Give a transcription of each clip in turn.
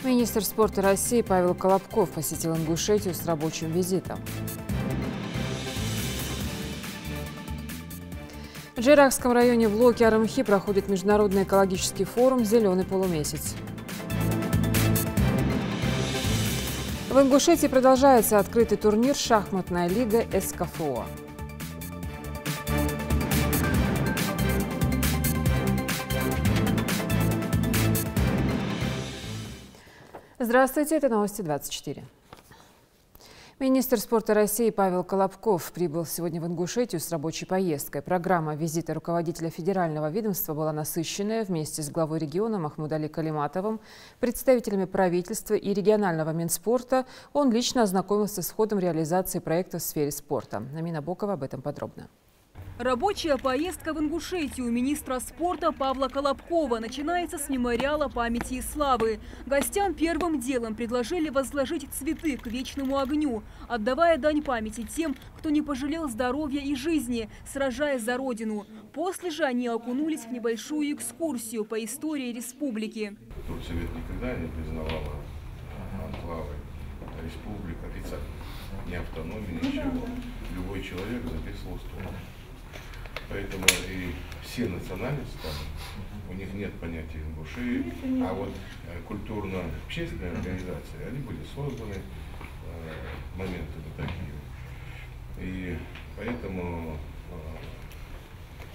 Министр спорта России Павел Колобков посетил Ингушетию с рабочим визитом. В Джейракском районе в Локе-Арымхи проходит международный экологический форум «Зеленый полумесяц». В Ингушетии продолжается открытый турнир «Шахматная лига СКФО». Здравствуйте, это новости 24. Министр спорта России Павел Колобков прибыл сегодня в Ингушетию с рабочей поездкой. Программа визита руководителя федерального ведомства была насыщенная. Вместе с главой региона Махмудали Калиматовым, представителями правительства и регионального Минспорта он лично ознакомился с ходом реализации проекта в сфере спорта. Амина Бокова об этом подробно. Рабочая поездка в Ингушетию министра спорта Павла Колобкова начинается с мемориала памяти и славы. Гостям первым делом предложили возложить цветы к вечному огню, отдавая дань памяти тем, кто не пожалел здоровья и жизни, сражаясь за родину. После же они окунулись в небольшую экскурсию по истории республики. Турсовет никогда не признавала анклавы республик, отрицательно. Ни автономии, ничего. Любой человек записывал страну. Поэтому и все национальности, там, у них нет понятия ингуши, а вот культурно-общественные организации, они были созданы моментами такие. И поэтому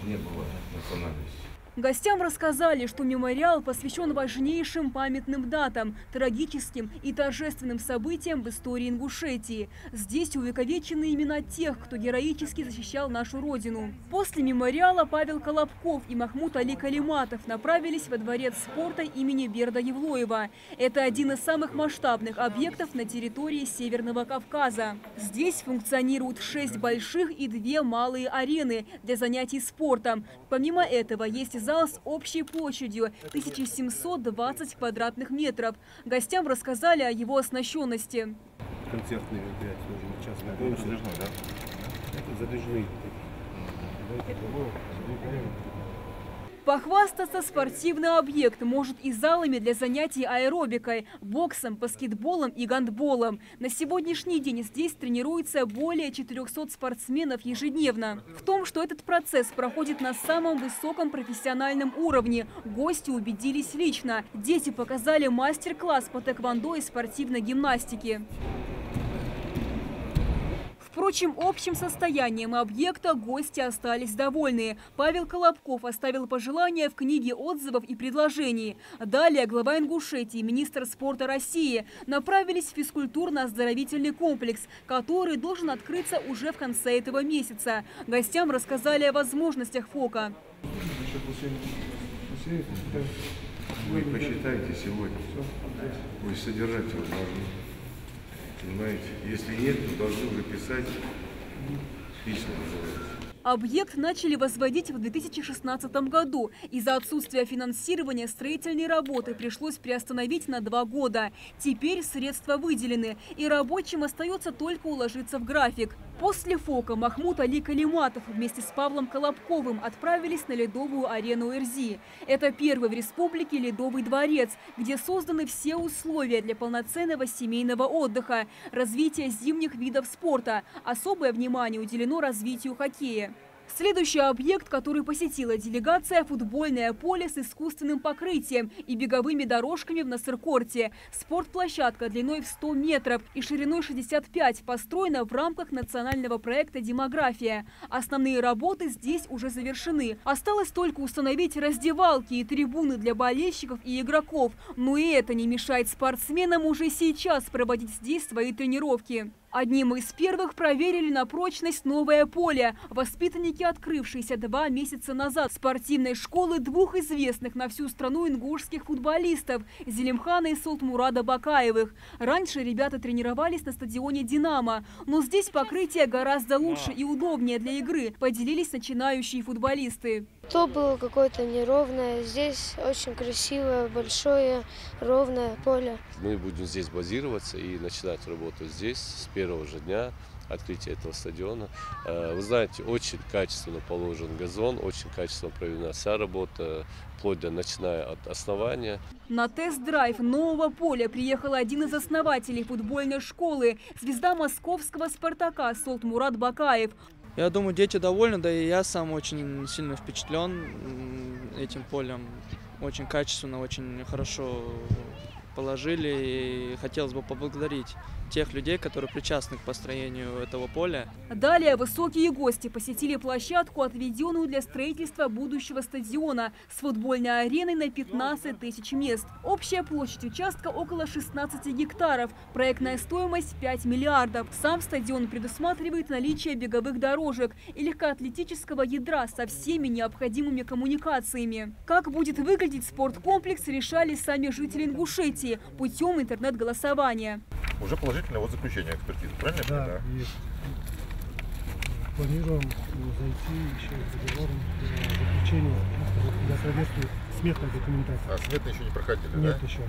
не было национальности. Гостям рассказали, что мемориал посвящен важнейшим памятным датам, трагическим и торжественным событиям в истории Ингушетии. Здесь увековечены имена тех, кто героически защищал нашу родину. После мемориала Павел Колобков и Махмуд Али Калиматов направились во дворец спорта имени Берда Евлоева. Это один из самых масштабных объектов на территории Северного Кавказа. Здесь функционируют 6 больших и 2 малые арены для занятий спортом. Помимо этого есть зал с общей площадью 1720 квадратных метров. Гостям рассказали о его оснащенности. Концертные мероприятия уже частные. Это задвижной, да? Это задвижный. Похвастаться спортивный объект может и залами для занятий аэробикой, боксом, баскетболом и гандболом. На сегодняшний день здесь тренируется более 400 спортсменов ежедневно. В том, что этот процесс проходит на самом высоком профессиональном уровне, гости убедились лично. Дети показали мастер-класс по тэквондо и спортивной гимнастике. Впрочем, общим состоянием объекта гости остались довольны. Павел Колобков оставил пожелания в книге отзывов и предложений. Далее глава Ингушетии, министр спорта России, направились в физкультурно-оздоровительный комплекс, который должен открыться уже в конце этого месяца. Гостям рассказали о возможностях ФОКа. Вы посчитайте сегодня, вы содержать его должны. Понимаете, если нет, то должны уже писать письма. Объект начали возводить в 2016 году. Из-за отсутствия финансирования строительные работы пришлось приостановить на 2 года. Теперь средства выделены, и рабочим остается только уложиться в график. После ФОКа Махмуд Али Калиматов вместе с Павлом Колобковым отправились на ледовую арену Эрзи. Это первый в республике ледовый дворец, где созданы все условия для полноценного семейного отдыха, развития зимних видов спорта. Особое внимание уделено развитию хоккея. Следующий объект, который посетила делегация – футбольное поле с искусственным покрытием и беговыми дорожками в Насыркорте. Спортплощадка длиной в 100 метров и шириной 65 построена в рамках национального проекта «Демография». Основные работы здесь уже завершены. Осталось только установить раздевалки и трибуны для болельщиков и игроков. Но и это не мешает спортсменам уже сейчас проводить здесь свои тренировки. Одним из первых проверили на прочность новое поле. Воспитанники, открывшиеся 2 месяца назад спортивной школы 2 известных на всю страну ингушских футболистов – Зелимхана и Солтмурада Бакаевых. Раньше ребята тренировались на стадионе «Динамо». Но здесь покрытие гораздо лучше и удобнее для игры, поделились начинающие футболисты. То было какое-то неровное, здесь очень красивое, большое, ровное поле. Мы будем здесь базироваться и начинать работу здесь с первого же дня открытия этого стадиона. Вы знаете, очень качественно положен газон, очень качественно проведена вся работа, вплоть до начиная от основания. На тест-драйв нового поля приехал один из основателей футбольной школы, звезда московского «Спартака» Солтмурат Бакаев. Я думаю, дети довольны, да и я сам очень сильно впечатлен этим полем. Очень качественно, очень хорошо положили. И хотелось бы поблагодарить тех людей, которые причастны к построению этого поля. Далее высокие гости посетили площадку, отведенную для строительства будущего стадиона с футбольной ареной на 15 тысяч мест. Общая площадь участка около 16 гектаров, проектная стоимость 5 миллиардов. Сам стадион предусматривает наличие беговых дорожек и легкоатлетического ядра со всеми необходимыми коммуникациями. Как будет выглядеть спорткомплекс, решали сами жители Ингушетии путем интернет-голосования. Уже положительное вот заключение экспертизы, правильно? Да, есть. Планируем зайти еще к договору заключению для соответствия сметной документации. А сметы еще не проходили, Нет, да? еще.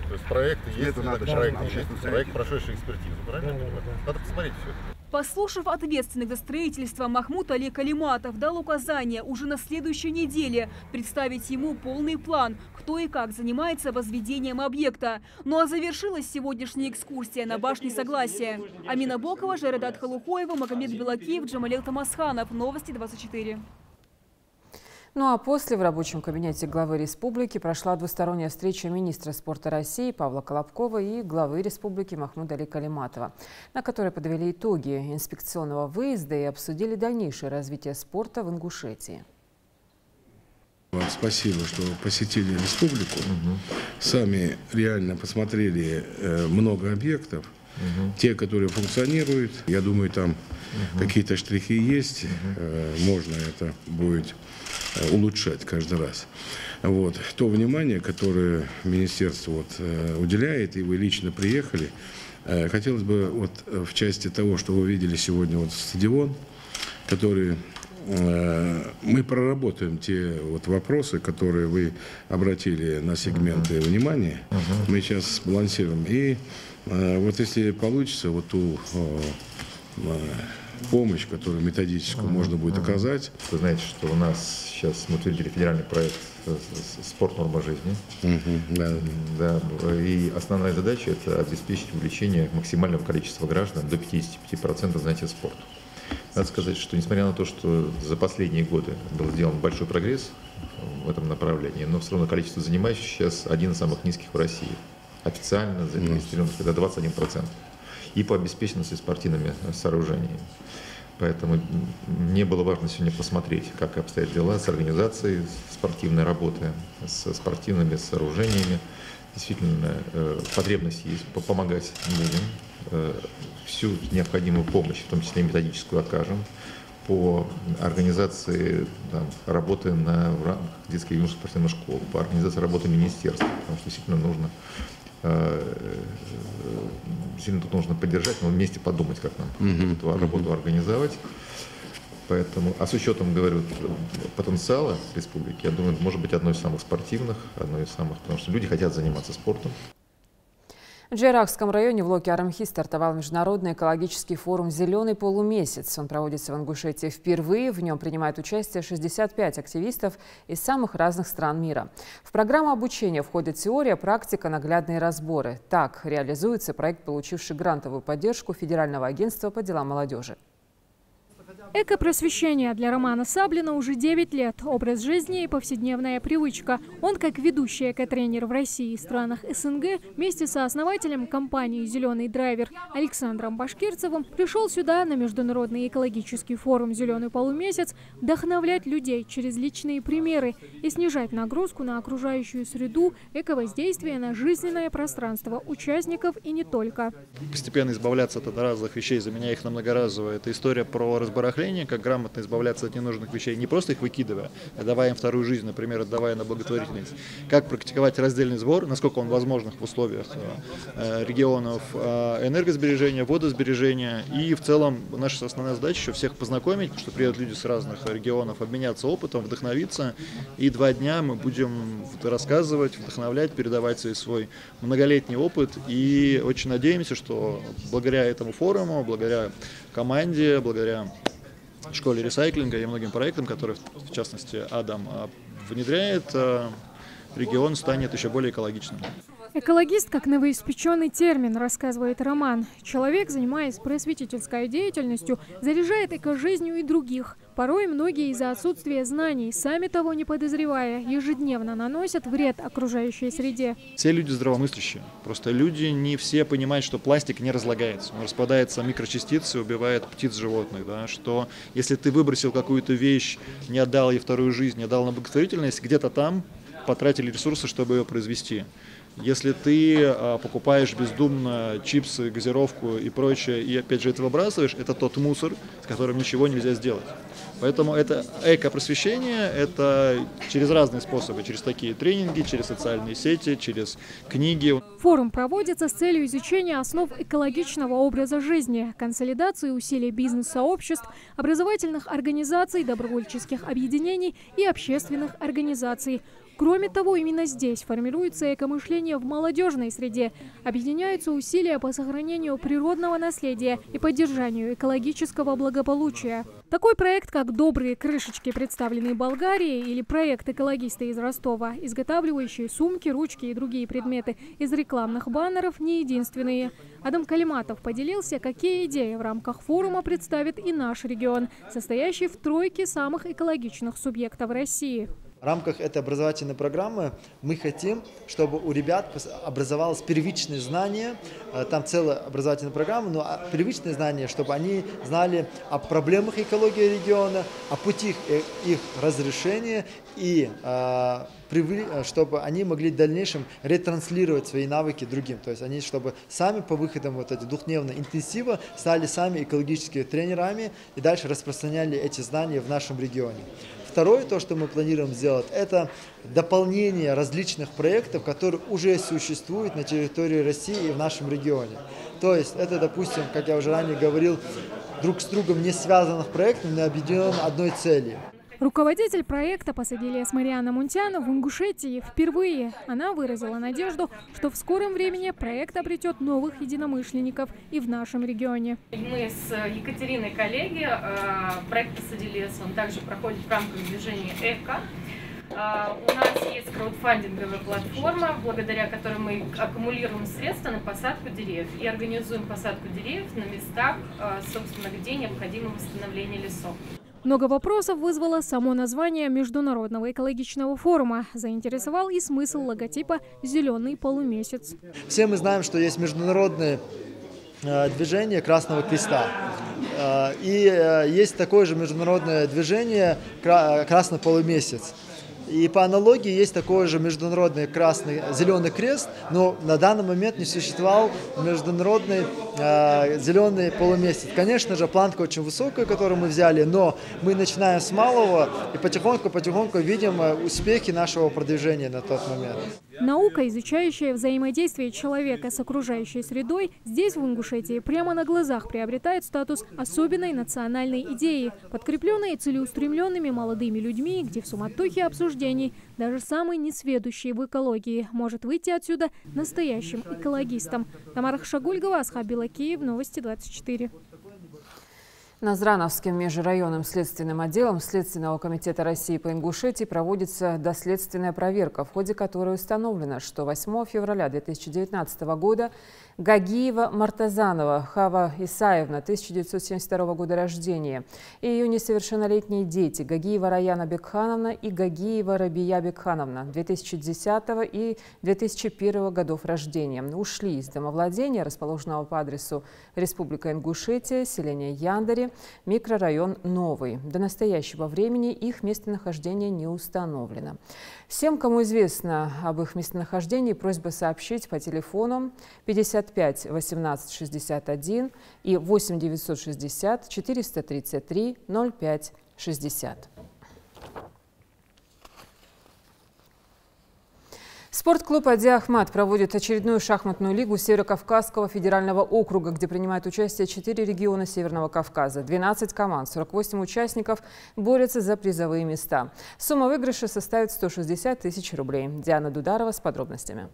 То есть проекты есть, проект прошедший экспертизу, правильно? Да. Надо посмотреть все это. Послушав ответственных за строительство, Махмуд Али Калиматов дал указание уже на следующей неделе представить ему полный план, кто и как занимается возведением объекта. Ну а завершилась сегодняшняя экскурсия на башне Согласия. Амина Бокова, Жаредат Халухоева, Магомед Белакиев, Джамалел Тамасханов. Новости 24. Ну а после в рабочем кабинете главы республики прошла двусторонняя встреча министра спорта России Павла Колобкова и главы республики Махмуда Али Калиматова, на которой подвели итоги инспекционного выезда и обсудили дальнейшее развитие спорта в Ингушетии. Вам спасибо, что посетили республику. Сами реально посмотрели много объектов. Те, которые функционируют, я думаю, там какие-то штрихи есть, можно это будет улучшать каждый раз. Вот. То внимание, которое министерство уделяет, и вы лично приехали, хотелось бы в части того, что вы видели сегодня стадион, который мы проработаем те вопросы, которые вы обратили на сегменты внимания. Мы сейчас сбалансируем. И если получится, ту помощь, которую методическую можно будет оказать. Вы знаете, что у нас сейчас мы утвердили федеральный проект «Спорт. Норма жизни». Да. И основная задача – это обеспечить увлечение максимального количества граждан до 55% занятия спортом. Надо сказать, что несмотря на то, что за последние годы был сделан большой прогресс в этом направлении, но все равно количество занимающих сейчас один из самых низких в России. Официально зарегистрировано всегда 21%. И по обеспеченности спортивными сооружениями. Поэтому мне было важно сегодня посмотреть, как обстоят дела с организацией спортивной работы, с спортивными сооружениями. Действительно, потребность есть помогать людям. Всю необходимую помощь, в том числе и методическую, окажем по организации работы в рамках детской и юношеской спортивной школы, по организации работы министерства, потому что действительно нужно сильно тут нужно поддержать, но вместе подумать, как нам эту работу организовать. Поэтому, с учетом, говорю, потенциала республики, я думаю, может быть одной из самых спортивных, потому что люди хотят заниматься спортом. В Джайракском районе в Локи-Арамхи стартовал международный экологический форум «Зеленый полумесяц». Он проводится в Ингушетии впервые. В нем принимают участие 65 активистов из самых разных стран мира. В программу обучения входит теория, практика, наглядные разборы. Так реализуется проект, получивший грантовую поддержку Федерального агентства по делам молодежи. Экопросвещение для Романа Саблина уже 9 лет. Образ жизни и повседневная привычка. Он, как ведущий экотренер в России и странах СНГ, вместе со основателем компании «Зеленый драйвер» Александром Башкирцевым пришел сюда на международный экологический форум «Зеленый полумесяц» вдохновлять людей через личные примеры и снижать нагрузку на окружающую среду, эковоздействие на жизненное пространство участников и не только. Постепенно избавляться от одноразовых вещей, заменяя их на многоразовые. Это история про разбарахление, как грамотно избавляться от ненужных вещей, не просто их выкидывая, а давая им вторую жизнь, например, отдавая на благотворительность. Как практиковать раздельный сбор, насколько он возможен в условиях регионов, энергосбережения, водосбережения. И в целом наша основная задача еще всех познакомить, потому что приедут люди с разных регионов, обменяться опытом, вдохновиться. И 2 дня мы будем рассказывать, вдохновлять, передавать свой многолетний опыт. И очень надеемся, что благодаря этому форуму, благодаря команде, благодаря школе ресайклинга и многим проектам, которые, в частности, Адам внедряет, регион станет еще более экологичным. Экологист как новоиспеченный термин, рассказывает Роман. Человек, занимаясь просветительской деятельностью, заряжает экожизнью и других. Порой многие из-за отсутствия знаний, сами того не подозревая, ежедневно наносят вред окружающей среде. Все люди здравомыслящие. Просто люди не все понимают, что пластик не разлагается. Он распадается в микрочастицы, убивает птиц, животных. Да? Что если ты выбросил какую-то вещь, не отдал ей вторую жизнь, не отдал на благотворительность, где-то там потратили ресурсы, чтобы ее произвести. Если ты покупаешь бездумно чипсы, газировку и прочее, и опять же это выбрасываешь, это тот мусор, с которым ничего нельзя сделать. Поэтому это эко-просвещение, это через разные способы, через такие тренинги, через социальные сети, через книги. Форум проводится с целью изучения основ экологичного образа жизни, консолидации усилий бизнес-сообществ, образовательных организаций, добровольческих объединений и общественных организаций. Кроме того, именно здесь формируется экомышление в молодежной среде, объединяются усилия по сохранению природного наследия и поддержанию экологического благополучия. Такой проект, как «Добрые крышечки», представленные Болгарией, или проект «Экологисты из Ростова», изготавливающие сумки, ручки и другие предметы из рекламных баннеров, не единственные. Адам Калиматов поделился, какие идеи в рамках форума представит и наш регион, состоящий в тройке самых экологичных субъектов России. В рамках этой образовательной программы мы хотим, чтобы у ребят образовалось первичное знание, там целая образовательная программа, но первичное знание, чтобы они знали о проблемах экологии региона, о путях их разрешения и чтобы они могли в дальнейшем ретранслировать свои навыки другим. То есть они, чтобы сами по выходам вот этих двухдневного интенсива стали сами экологическими тренерами и дальше распространяли эти знания в нашем регионе. Второе, то, что мы планируем сделать, это дополнение различных проектов, которые уже существуют на территории России и в нашем регионе. То есть это, допустим, как я уже ранее говорил, друг с другом не связанных проектов, но объединенных одной целью. Руководитель проекта «Посадили с Мариана Мунтяна» в Ингушетии впервые. Она выразила надежду, что в скором времени проект обретет новых единомышленников и в нашем регионе. Мы с Екатериной коллеги. Проект «Посадили», он также проходит в рамках движения «Эко». У нас есть краудфандинговая платформа, благодаря которой мы аккумулируем средства на посадку деревьев и организуем посадку деревьев на местах, собственно, где необходимо восстановление лесов. Много вопросов вызвало само название Международного экологичного форума. Заинтересовал и смысл логотипа «Зеленый полумесяц». Все мы знаем, что есть международное движение Красного Креста. И есть такое же международное движение «Красный полумесяц». И по аналогии есть такой же международный зеленый крест, но на данный момент не существовал международный зеленый полумесяц. Конечно же, планка очень высокая, которую мы взяли, но мы начинаем с малого и потихоньку видим успехи нашего продвижения на тот момент. Наука, изучающая взаимодействие человека с окружающей средой, здесь, в Ингушетии, прямо на глазах приобретает статус особенной национальной идеи, подкрепленной целеустремленными молодыми людьми, где в суматохе обсуждений даже самый несведущий в экологии может выйти отсюда настоящим экологистом. Тамара Хшагульгова, Асхаб Белакиев, Новости 24. Назрановским межрайонным следственным отделом Следственного комитета России по Ингушетии проводится доследственная проверка, в ходе которой установлено, что 8 февраля 2019 года Гагиева Мартазанова Хава Исаевна, 1972 года рождения, и ее несовершеннолетние дети Гагиева Раяна Бекхановна и Гагиева Рабия Бекхановна, 2010 и 2001 годов рождения, ушли из домовладения, расположенного по адресу Республика Ингушетия, селение Яндари, микрорайон Новый. До настоящего времени их местонахождение не установлено. Всем, кому известно об их местонахождении, просьба сообщить по телефону 55 18 61 и 8 960 433 05 60. Спортклуб «Ади Ахмад» проводит очередную шахматную лигу Северо-Кавказского федерального округа, где принимают участие 4 региона Северного Кавказа. 12 команд, 48 участников борются за призовые места. Сумма выигрыша составит 160 тысяч рублей. Диана Дударова с подробностями.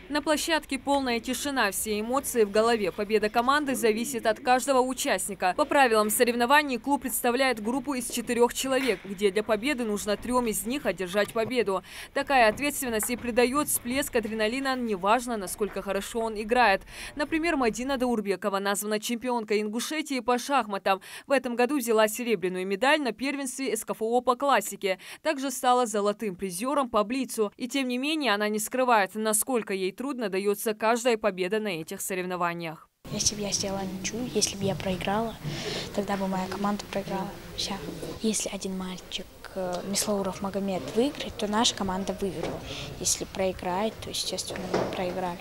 На площадке полная тишина, все эмоции в голове. Победа команды зависит от каждого участника. По правилам соревнований клуб представляет группу из 4 человек, где для победы нужно 3 из них одержать победу. Такая ответственность и придает всплеск адреналина, неважно, насколько хорошо он играет. Например, Мадина Даурбекова названа чемпионкой Ингушетии по шахматам. В этом году взяла серебряную медаль на первенстве СКФО по классике. Также стала золотым призером по блицу. И тем не менее, она не скрывает, насколько ей трудно дается каждая победа на этих соревнованиях. Если бы я сделала ничью, если бы я проиграла, тогда бы моя команда проиграла. Все. Если один мальчик, Мислауров Магомед, выиграет, то наша команда выиграла. Если проиграет, то, естественно, мы проиграли.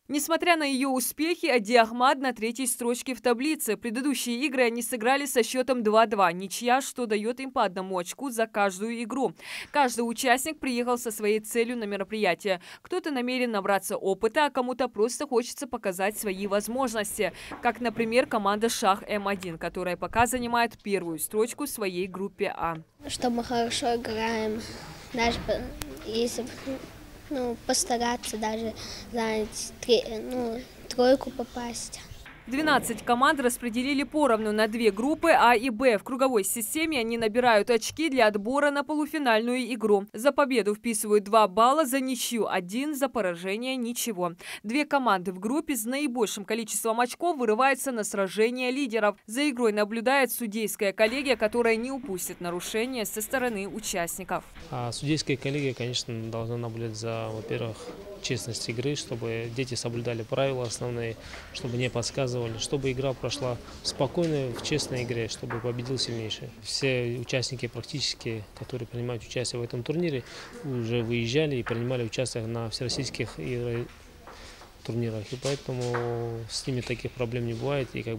Несмотря на ее успехи, Ади Ахмад на 3-й строчке в таблице. Предыдущие игры они сыграли со счетом 2-2. Ничья, что дает им по 1 очку за каждую игру. Каждый участник приехал со своей целью на мероприятие. Кто-то намерен набраться опыта, а кому-то просто хочется показать свои возможности. Как, например, команда Шах М1, которая пока занимает 1-ю строчку в своей группе А. Что мы хорошо играем, даже если постараться даже занять 3 попасть. 12 команд распределили поровну на 2 группы А и Б. В круговой системе они набирают очки для отбора на полуфинальную игру. За победу вписывают 2 балла, за ничью 1, за поражение ничего. 2 команды в группе с наибольшим количеством очков вырываются на сражение лидеров. За игрой наблюдает судейская коллегия, которая не упустит нарушения со стороны участников. Судейская коллегия, конечно, должна наблюдать за, во-первых, честность игры, чтобы дети соблюдали правила основные, чтобы не подсказывали, чтобы игра прошла спокойно, в честной игре, чтобы победил сильнейший. Все участники практически, которые принимают участие в этом турнире, уже выезжали и принимали участие на всероссийских турнирах. И поэтому с ними таких проблем не бывает, и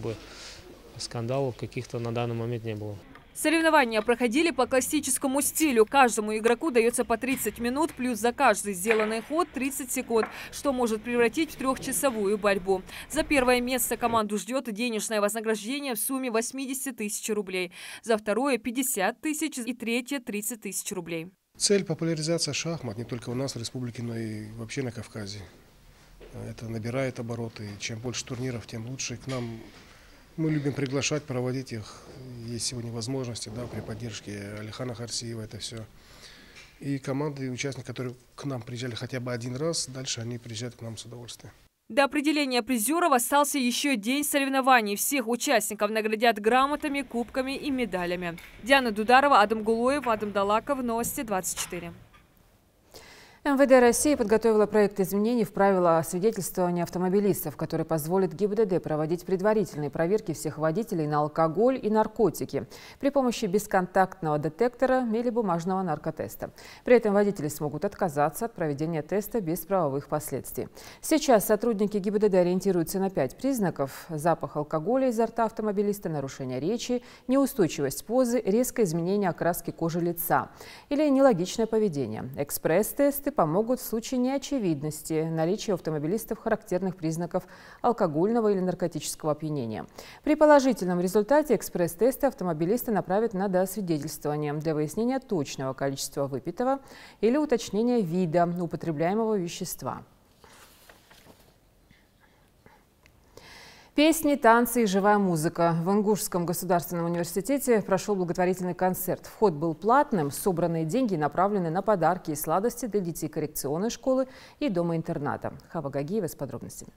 скандалов каких-то на данный момент не было. Соревнования проходили по классическому стилю. Каждому игроку дается по 30 минут, плюс за каждый сделанный ход 30 секунд, что может превратить в 3-часовую борьбу. За 1-е место команду ждет денежное вознаграждение в сумме 80 тысяч рублей. За 2-е 50 тысяч и 3-е 30 тысяч рублей. Цель популяризации шахмат не только у нас в республике, но и вообще на Кавказе. Это набирает обороты. Чем больше турниров, тем лучше. К нам мы любим приглашать, проводить их. Есть сегодня возможности, при поддержке Алихана Харсиева это все. И команды и участники, которые к нам приезжали хотя бы 1 раз, дальше они приезжают к нам с удовольствием. До определения призеров остался еще день соревнований. Всех участников наградят грамотами, кубками и медалями. Диана Дударова, Адам Гулоев, Адам Далаков. Новости 24. МВД России подготовила проект изменений в правила освидетельствования автомобилистов, который позволит ГИБДД проводить предварительные проверки всех водителей на алкоголь и наркотики при помощи бесконтактного детектора или бумажного наркотеста. При этом водители смогут отказаться от проведения теста без правовых последствий. Сейчас сотрудники ГИБДД ориентируются на 5 признаков: запах алкоголя изо рта автомобилиста, нарушение речи, неустойчивость позы, резкое изменение окраски кожи лица или нелогичное поведение. Экспресс-тесты помогут в случае неочевидности наличия у автомобилистов характерных признаков алкогольного или наркотического опьянения. При положительном результате экспресс-тесты автомобилисты направят на доосвидетельствование для выяснения точного количества выпитого или уточнения вида употребляемого вещества. Песни, танцы и живая музыка. В Ингушском государственном университете прошел благотворительный концерт. Вход был платным, собранные деньги направлены на подарки и сладости для детей коррекционной школы и дома-интерната. Хава Гагиева с подробностями.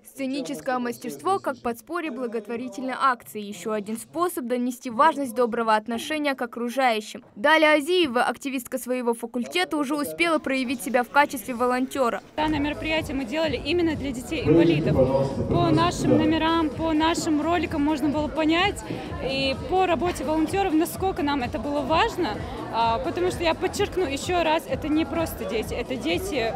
Сценическое мастерство как подспорье благотворительной акции. Еще один способ донести важность доброго отношения к окружающим. Даля Азиева, активистка своего факультета, уже успела проявить себя в качестве волонтера. Данное мероприятие мы делали именно для детей-инвалидов. По нашим номерам, по нашим роликам можно было понять, и по работе волонтеров, насколько нам это было важно. Потому что я подчеркну еще раз, это не просто дети, это дети,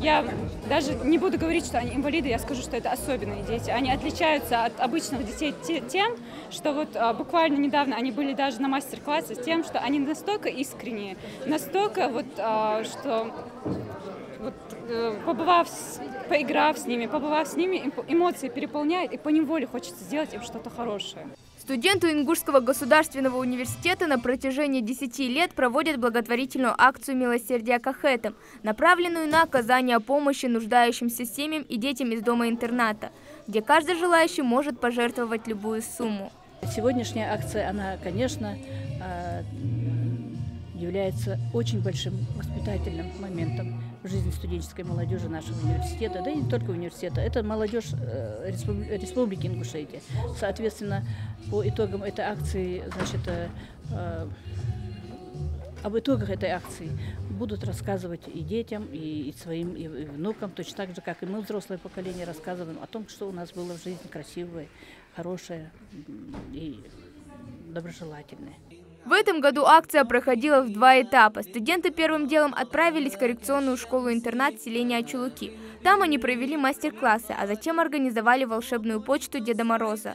я даже не буду говорить, что они инвалиды, я скажу, что это особенные дети. Они отличаются от обычных детей тем, что вот буквально недавно они были даже на мастер-классе, тем, что они настолько искренние, настолько что поиграв с ними, побывав с ними, эмоции переполняют, и поневоле хочется сделать им что-то хорошее. Студенты Ингушского государственного университета на протяжении 10 лет проводят благотворительную акцию «Милосердие Кахетам», направленную на оказание помощи нуждающимся семьям и детям из дома-интерната, где каждый желающий может пожертвовать любую сумму. Сегодняшняя акция, она, конечно, является очень большим воспитательным моментом в жизни студенческой молодежи нашего университета, да и не только университета, это молодежь Республики Ингушетия. Соответственно, по итогам этой акции, значит, об итогах этой акции будут рассказывать и детям, и своим и внукам, точно так же, как и мы, взрослое поколение, рассказываем о том, что у нас было в жизни красивое, хорошее и доброжелательное. В этом году акция проходила в 2 этапа. Студенты первым делом отправились в коррекционную школу-интернат селения Ачулуки. Там они провели мастер-классы, а затем организовали волшебную почту Деда Мороза.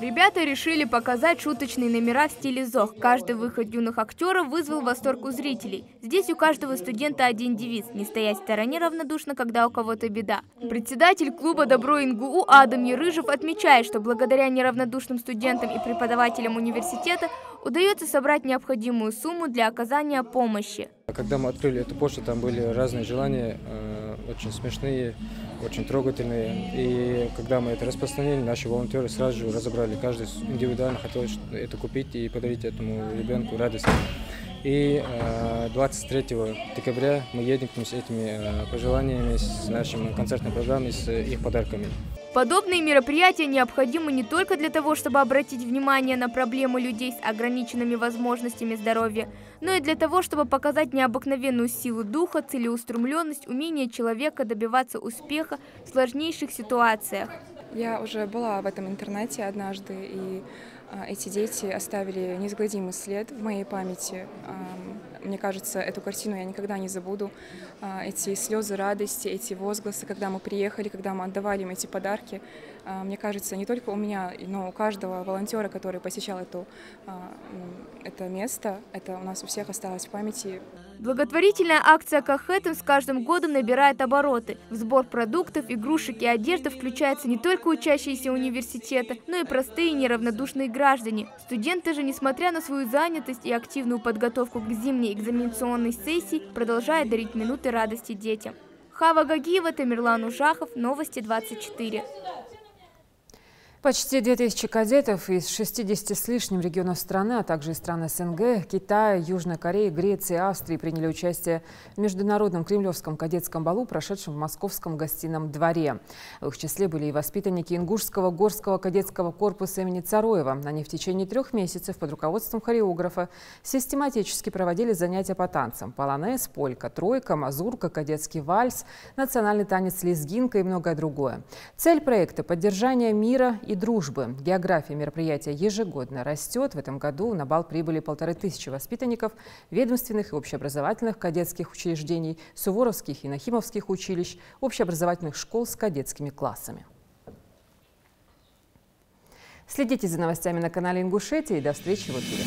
Ребята решили показать шуточные номера в стиле ЗОХ. Каждый выход юных актеров вызвал восторг у зрителей. Здесь у каждого студента один девиз – не стоять в стороне равнодушно, когда у кого-то беда. Председатель клуба «Добро ИНГУ» Адам Ерыжев отмечает, что благодаря неравнодушным студентам и преподавателям университета удается собрать необходимую сумму для оказания помощи. Когда мы открыли эту почту, там были разные желания, очень смешные, очень трогательные. И когда мы это распространили, наши волонтеры сразу же разобрали. Каждый индивидуально хотел это купить и подарить этому ребенку радость. И 23 декабря мы едем с этими пожеланиями, с нашей концертной программой, с их подарками. Подобные мероприятия необходимы не только для того, чтобы обратить внимание на проблемы людей с ограниченными возможностями здоровья, но и для того, чтобы показать необыкновенную силу духа, целеустремленность, умение человека добиваться успеха в сложнейших ситуациях. Я уже была в этом интернате однажды, и эти дети оставили неизгладимый след в моей памяти. Мне кажется, эту картину я никогда не забуду. Эти слезы радости, эти возгласы, когда мы приехали, когда мы отдавали им эти подарки. Мне кажется, не только у меня, но у каждого волонтера, который посещал это место, это у нас у всех осталось в памяти. Благотворительная акция «Кахетам» с каждым годом набирает обороты. В сбор продуктов, игрушек и одежды включаются не только учащиеся университета, но и простые неравнодушные граждане. Студенты же, несмотря на свою занятость и активную подготовку к зимней экзаменационной сессии, продолжают дарить минуты радости детям. Хава Гагиева, Тамерлан Ужахов, Новости 24. Почти 2000 кадетов из 60 с лишним регионов страны, а также из стран СНГ, Китая, Южной Кореи, Греции, Австрии приняли участие в международном кремлевском кадетском балу, прошедшем в Московском гостином дворе. В их числе были и воспитанники Ингушского горского кадетского корпуса имени Цароева. Они в течение 3 месяцев под руководством хореографа систематически проводили занятия по танцам: полонез, полька, тройка, мазурка, кадетский вальс, национальный танец лезгинка и многое другое. Цель проекта – поддержание мира и дружбы. География мероприятия ежегодно растет. В этом году на бал прибыли 1500 воспитанников ведомственных и общеобразовательных кадетских учреждений, суворовских и нахимовских училищ, общеобразовательных школ с кадетскими классами. Следите за новостями на канале Ингушетия и до встречи в эфире.